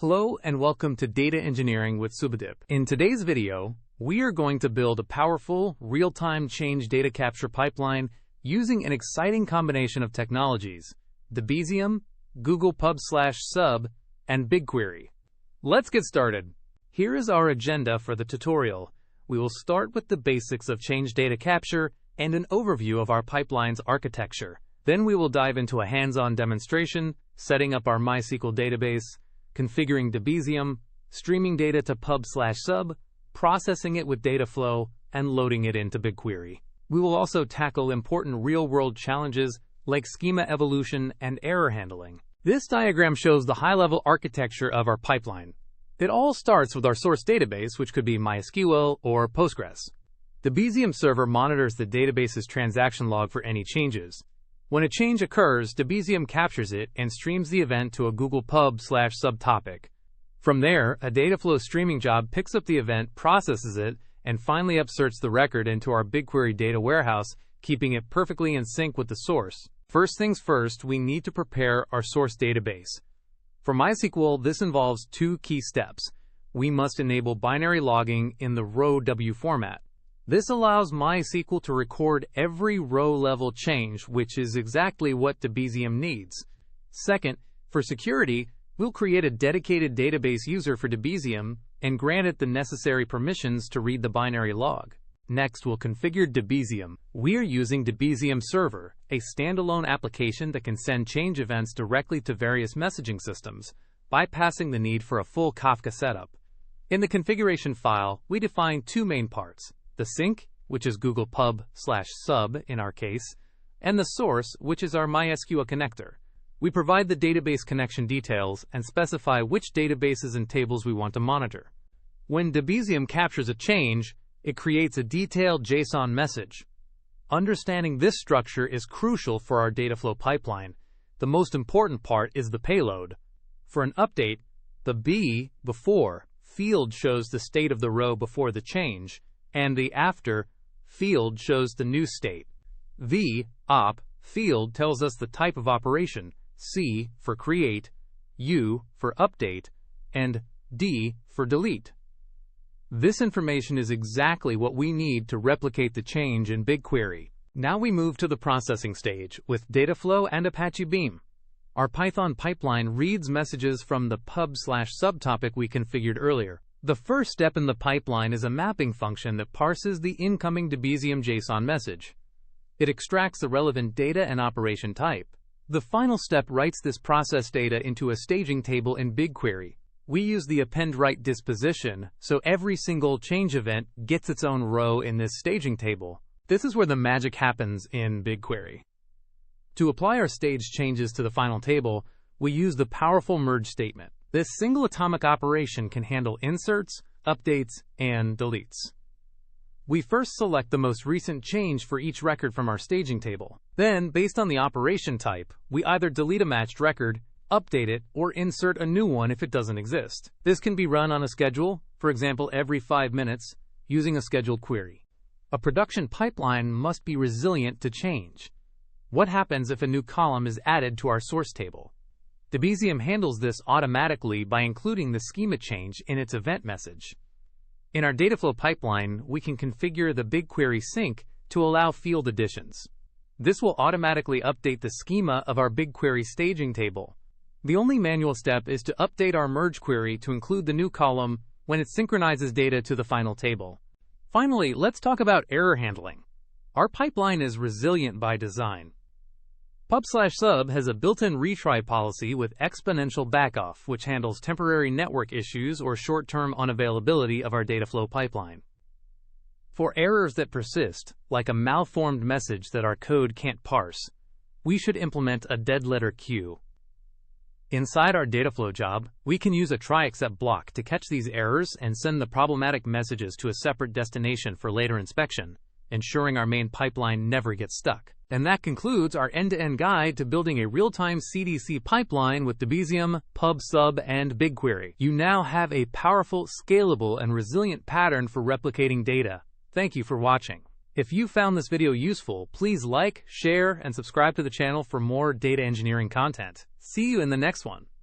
Hello and welcome to Data Engineering with Subhadeep. In today's video, we are going to build a powerful, real-time change data capture pipeline using an exciting combination of technologies, Debezium, Google Pub/Sub, and BigQuery. Let's get started. Here is our agenda for the tutorial. We will start with the basics of change data capture and an overview of our pipeline's architecture. Then we will dive into a hands-on demonstration, setting up our MySQL database, configuring Debezium, streaming data to Pub/Sub, processing it with Dataflow, and loading it into BigQuery. We will also tackle important real-world challenges like schema evolution and error handling. This diagram shows the high-level architecture of our pipeline. It all starts with our source database, which could be MySQL or Postgres. The Debezium server monitors the database's transaction log for any changes. When a change occurs, Debezium captures it and streams the event to a Google Pub/Sub topic. From there, a Dataflow streaming job picks up the event, processes it, and finally upserts the record into our BigQuery data warehouse, keeping it perfectly in sync with the source. First things first, we need to prepare our source database. For MySQL, this involves two key steps. We must enable binary logging in the row W format. This allows MySQL to record every row-level change, which is exactly what Debezium needs. Second, for security, we'll create a dedicated database user for Debezium and grant it the necessary permissions to read the binary log. Next, we'll configure Debezium. We are using Debezium Server, a standalone application that can send change events directly to various messaging systems, bypassing the need for a full Kafka setup. In the configuration file, we define two main parts: the sink, which is Google Pub/Sub in our case, and the source, which is our MySQL connector. We provide the database connection details and specify which databases and tables we want to monitor. When Debezium captures a change, it creates a detailed JSON message. Understanding this structure is crucial for our Dataflow pipeline. The most important part is the payload. For an update, the B before field shows the state of the row before the change, and the after field shows the new state. The op field tells us the type of operation, C for create, U for update, and D for delete. This information is exactly what we need to replicate the change in BigQuery. Now we move to the processing stage with Dataflow and Apache Beam. Our Python pipeline reads messages from the Pub/Sub topic we configured earlier. The first step in the pipeline is a mapping function that parses the incoming Debezium JSON message. It extracts the relevant data and operation type. The final step writes this process data into a staging table in BigQuery. We use the append-write disposition, so every single change event gets its own row in this staging table. This is where the magic happens in BigQuery. To apply our staged changes to the final table, we use the powerful merge statement. This single atomic operation can handle inserts, updates, and deletes. We first select the most recent change for each record from our staging table. Then, based on the operation type, we either delete a matched record, update it, or insert a new one if it doesn't exist. This can be run on a schedule, for example every 5 minutes, using a scheduled query. A production pipeline must be resilient to change. What happens if a new column is added to our source table? Debezium handles this automatically by including the schema change in its event message. In our Dataflow pipeline, we can configure the BigQuery sink to allow field additions. This will automatically update the schema of our BigQuery staging table. The only manual step is to update our merge query to include the new column when it synchronizes data to the final table. Finally, let's talk about error handling. Our pipeline is resilient by design. Pub/Sub has a built-in retry policy with exponential backoff, which handles temporary network issues or short-term unavailability of our Dataflow pipeline. For errors that persist, like a malformed message that our code can't parse, we should implement a dead letter queue. Inside our Dataflow job, we can use a try-except block to catch these errors and send the problematic messages to a separate destination for later inspection, ensuring our main pipeline never gets stuck. And that concludes our end-to-end guide to building a real-time CDC pipeline with Debezium, Pub/Sub, and BigQuery. You now have a powerful, scalable, and resilient pattern for replicating data. Thank you for watching. If you found this video useful, please like, share, and subscribe to the channel for more data engineering content. See you in the next one.